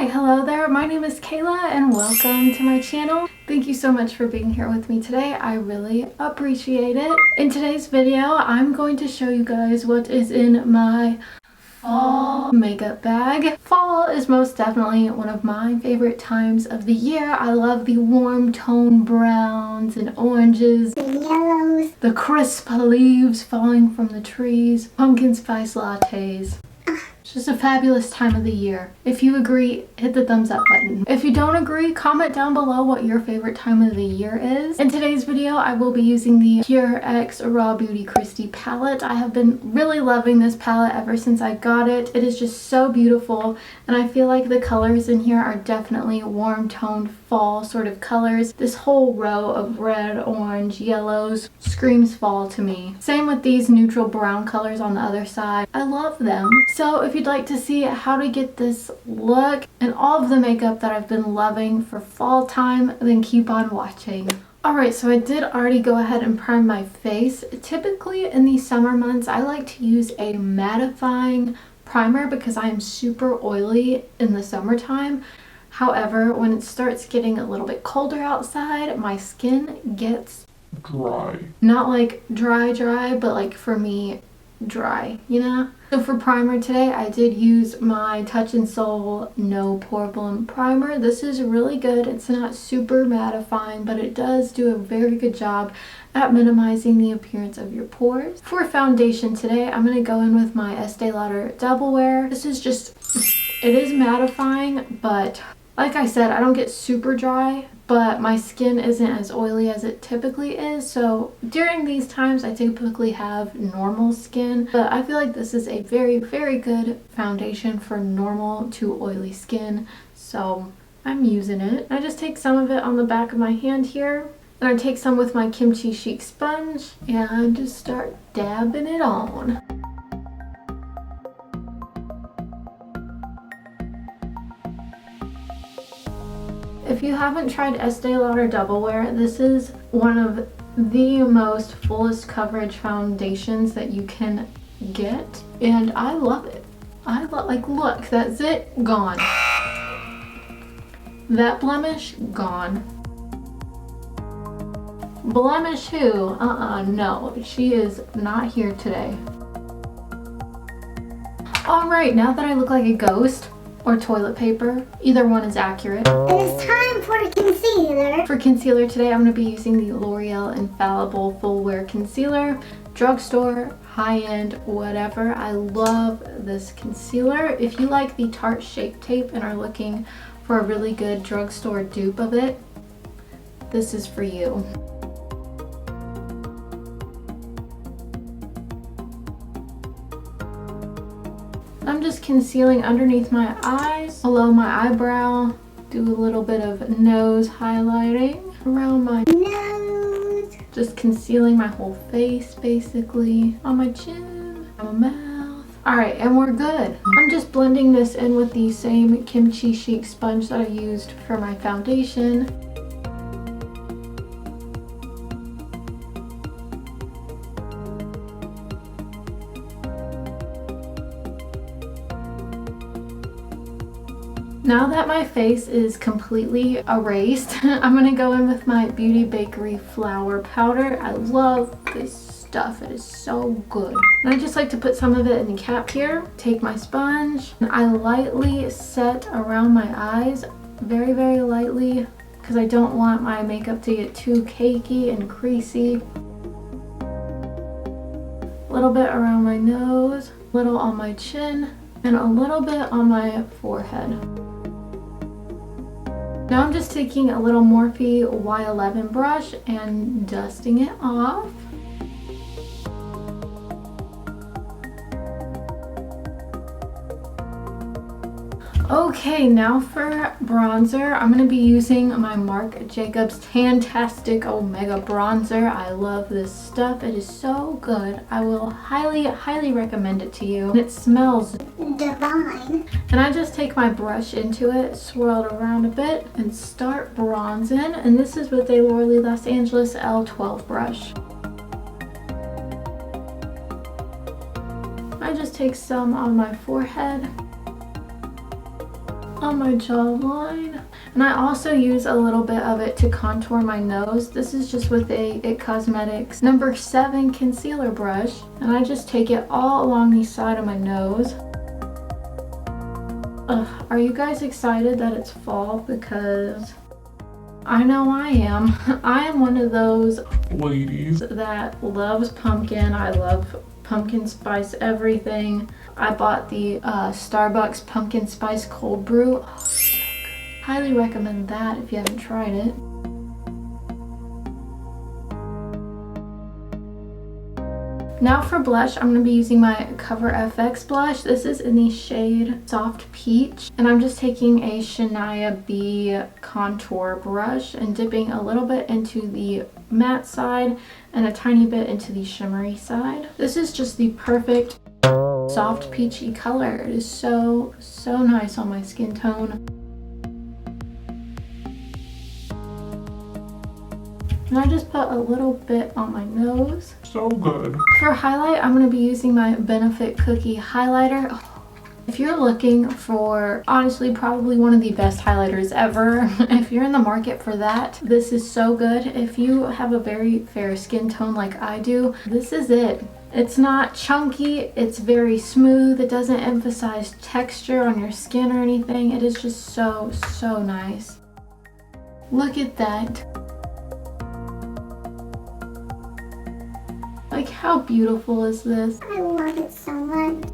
Hi, hello there. My name is Kayla and welcome to my channel. Thank you so much for being here with me today. I really appreciate it. In today's video, I'm going to show you guys what is in my fall makeup bag. Fall is most definitely one of my favorite times of the year. I love the warm tone browns and oranges, and yellows, the crisp leaves falling from the trees, pumpkin spice lattes. It's just a fabulous time of the year. If you agree, hit the thumbs up button. If you don't agree, comment down below what your favorite time of the year is. In today's video, I will be using the Pure X Raw Beauty Kristi palette. I have been really loving this palette ever since I got it. It is just so beautiful, and I feel like the colors in here are definitely warm toned fall sort of colors. This whole row of red, orange, yellows screams fall to me. Same with these neutral brown colors on the other side. I love them. So if you'd like to see how to get this look and all of the makeup that I've been loving for fall time, then keep on watching. Alright, so I did already go ahead and prime my face. Typically in these summer months, I like to use a mattifying primer because I am super oily in the summertime. However, when it starts getting a little bit colder outside, my skin gets dry. Not like dry, but like for me, dry, you know? So for primer today, I did use my Touch in Sol No Poreblem primer. This is really good. It's not super mattifying, but it does do a very good job at minimizing the appearance of your pores. For foundation today, I'm going to go in with my Estee Lauder Double Wear. This is just, it is mattifying, but like I said, I don't get super dry, but my skin isn't as oily as it typically is. So during these times, I typically have normal skin, but I feel like this is a very, very good foundation for normal to oily skin. So I'm using it. I just take some of it on the back of my hand here, and I take some with my Kimchi Chic sponge and just start dabbing it on. If you haven't tried Estee Lauder Double Wear, this is one of the most fullest coverage foundations that you can get, and I love it. Like, look, that's it, gone. That blemish, gone. Blemish who? No, she is not here today. Alright, now that I look like a ghost, or toilet paper, either one is accurate. It is time for concealer. For concealer today, I'm going to be using the L'Oreal Infallible Full Wear Concealer. Drugstore, high-end, whatever. I love this concealer. If you like the Tarte Shape Tape and are looking for a really good drugstore dupe of it, this is for you. I'm just concealing underneath my eyes, below my eyebrow, do a little bit of nose highlighting around my Nose. just concealing my whole face basically, on my chin, on my mouth. Alright, and we're good. I'm just blending this in with the same Kimchi Chic sponge that I used for my foundation. Now that my face is completely erased, I'm going to go in with my Beauty Bakery Flour Powder. I love this stuff. It is so good. And I just like to put some of it in the cap here. Take my sponge, and I lightly set around my eyes, very, very lightly, because I don't want my makeup to get too cakey and creasy. A little bit around my nose, a little on my chin, and a little bit on my forehead. Now I'm just taking a little Morphe Y11 brush and dusting it off. Okay, now for bronzer, I'm going to be using my Marc Jacobs Tantastic Omega Bronzer. I love this stuff. It is so good. I will highly, highly recommend it to you. And it smells Divine. And I just take my brush into it, swirl it around a bit, and start bronzing. And this is with a L'Oreal Los Angeles L12 brush. I just take some on my forehead, on my jawline. And I also use a little bit of it to contour my nose. This is just with a It Cosmetics number 7 concealer brush. And I just take it all along the side of my nose. Are you guys excited that it's fall? Because I know I am. I am one of those ladies that loves pumpkin. I love pumpkin spice everything. I bought the Starbucks pumpkin spice cold brew. Oh, so good. Highly recommend that if you haven't tried it. Now for blush, I'm going to be using my Cover FX blush. This is in the shade Soft Peach. And I'm just taking a Shania B contour brush and dipping a little bit into the matte side and a tiny bit into the shimmery side. This is just the perfect soft peachy color. It is so nice on my skin tone. And I just put a little bit on my nose. So good. For highlight, I'm going to be using my Benefit Cookie highlighter. Oh, if you're looking for, honestly, probably one of the best highlighters ever, if you're in the market for that, this is so good. If you have a very fair skin tone like I do, this is it. It's not chunky, it's very smooth, it doesn't emphasize texture on your skin or anything. It is just so nice. Look at that. Like, how beautiful is this? I love it so much.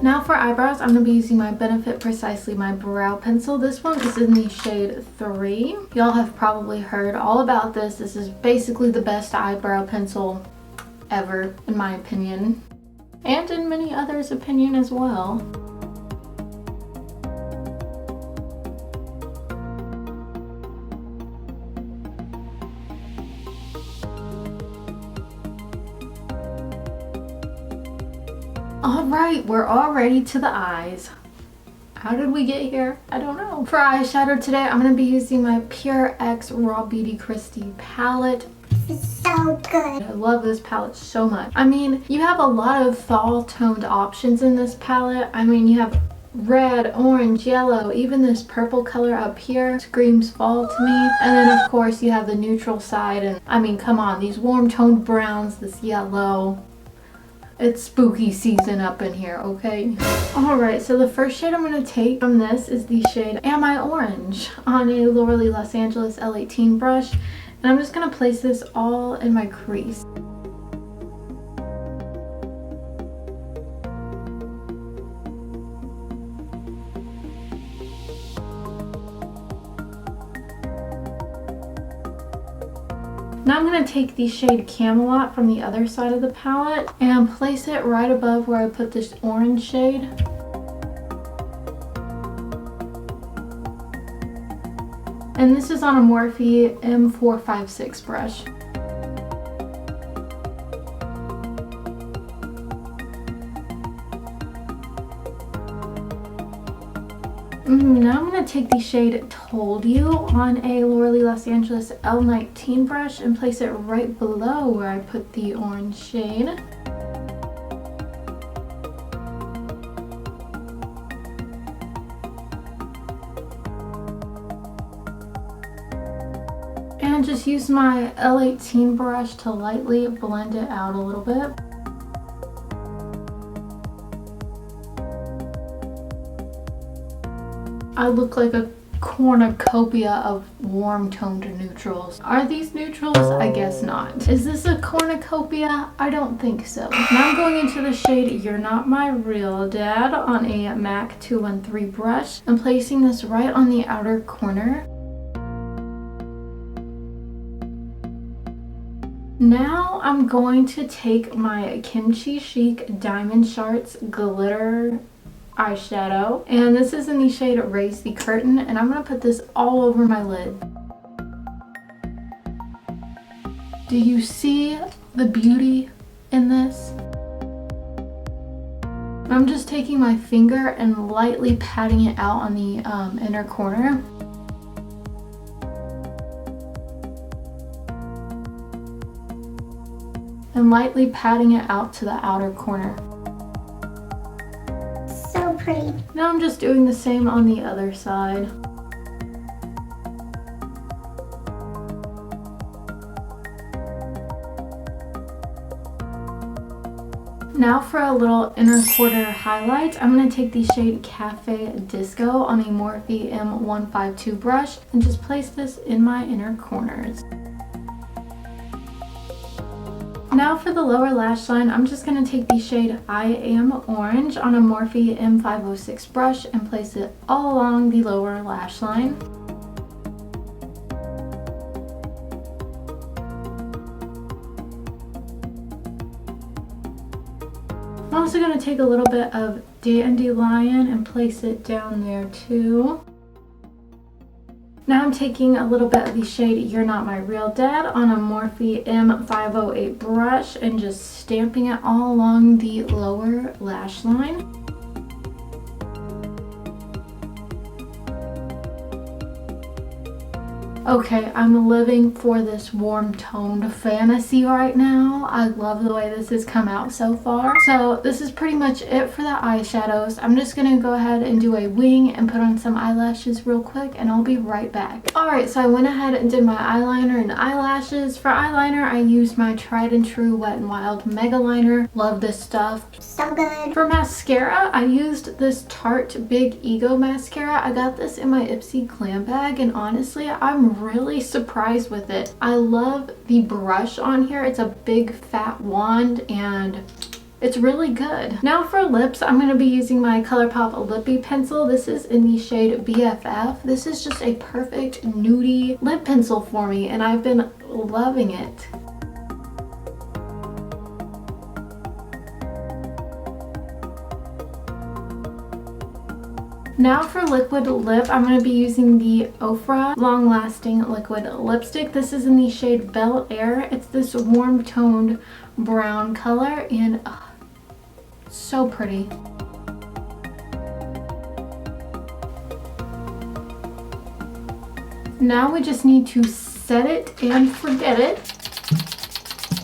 Now for eyebrows, I'm going to be using my Benefit Precisely My Brow Pencil. This one is in the shade 3. Y'all have probably heard all about this. This is basically the best eyebrow pencil ever, in my opinion. And in many others' opinion as well. Alright, we're all ready to the eyes. How did we get here? I don't know. For eyeshadow today, I'm going to be using my Pure X Raw Beauty Kristi palette. This is so good. I love this palette so much. I mean, you have a lot of fall toned options in this palette. I mean, you have red, orange, yellow, even this purple color up here screams fall to me. And then of course you have the neutral side, and I mean, come on, these warm toned browns, this yellow. It's spooky season up in here, okay? Alright, so the first shade I'm going to take from this is the shade Am I Orange on a Laura Los Angeles L18 brush. And I'm just going to place this all in my crease. Now I'm going to take the shade Camelot from the other side of the palette and place it right above where I put this orange shade. And this is on a Morphe M456 brush. Now I'm going to take the shade Told You on a Laura Los Angeles L19 brush and place it right below where I put the orange shade. And just use my L18 brush to lightly blend it out a little bit. I look like a cornucopia of warm toned neutrals. Are these neutrals? I guess not. Is this a cornucopia? I don't think so. Now I'm going into the shade You're Not My Real Dad on a MAC 213 brush and placing this right on the outer corner. Now I'm going to take my Kimchi Chic Diamond Sharts glitter eyeshadow, and this is in the shade Raise the Curtain, and I'm going to put this all over my lid. Do you see the beauty in this? I'm just taking my finger and lightly patting it out on the inner corner. And lightly patting it out to the outer corner. So pretty. Now I'm just doing the same on the other side. Now for a little inner quarter highlight, I'm going to take the shade Cafe Disco on a Morphe M152 brush and just place this in my inner corners. Now for the lower lash line, I'm just going to take the shade I Am Orange on a Morphe M506 brush and place it all along the lower lash line. I'm also going to take a little bit of Dandelion and place it down there too. Now I'm taking a little bit of the shade You're Not My Real Dad on a Morphe M508 brush and just stamping it all along the lower lash line. Okay, I'm living for this warm toned fantasy right now. I love the way this has come out so far. So this is pretty much it for the eyeshadows. I'm just gonna go ahead and do a wing and put on some eyelashes real quick and I'll be right back. Alright, so I went ahead and did my eyeliner and eyelashes. For eyeliner, I used my tried and true Wet n Wild Mega Liner. Love this stuff. So good. For mascara, I used this Tarte Big Ego mascara. I got this in my Ipsy glam bag and honestly, I'm really surprised with it. I love the brush on here. It's a big fat wand and it's really good. Now for lips, I'm going to be using my Colourpop Lippie pencil. This is in the shade BFF. This is just a perfect nudie lip pencil for me and I've been loving it. Now for liquid lip, I'm going to be using the Ofra Long Lasting Liquid Lipstick. This is in the shade Bel Air. It's this warm toned brown color and so pretty. Now we just need to set it and forget it.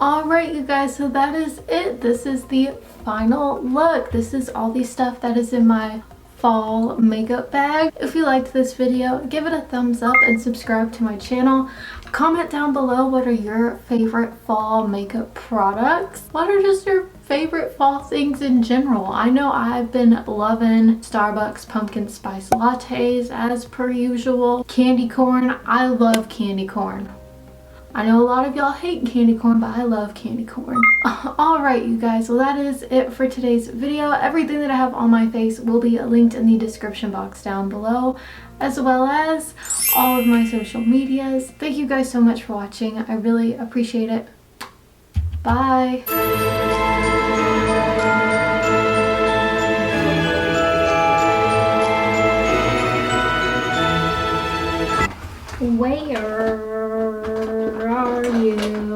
Alright you guys, so that is it. This is the final look. This is all the stuff that is in my fall makeup bag. If you liked this video, give it a thumbs up and subscribe to my channel. Comment down below what are your favorite fall makeup products. What are just your favorite fall things in general? I know I've been loving Starbucks pumpkin spice lattes as per usual. Candy corn, I love candy corn. I know a lot of y'all hate candy corn, but I love candy corn. Alright you guys, well that is it for today's video. Everything that I have on my face will be linked in the description box down below, as well as all of my social medias. Thank you guys so much for watching. I really appreciate it. Bye! Where are you?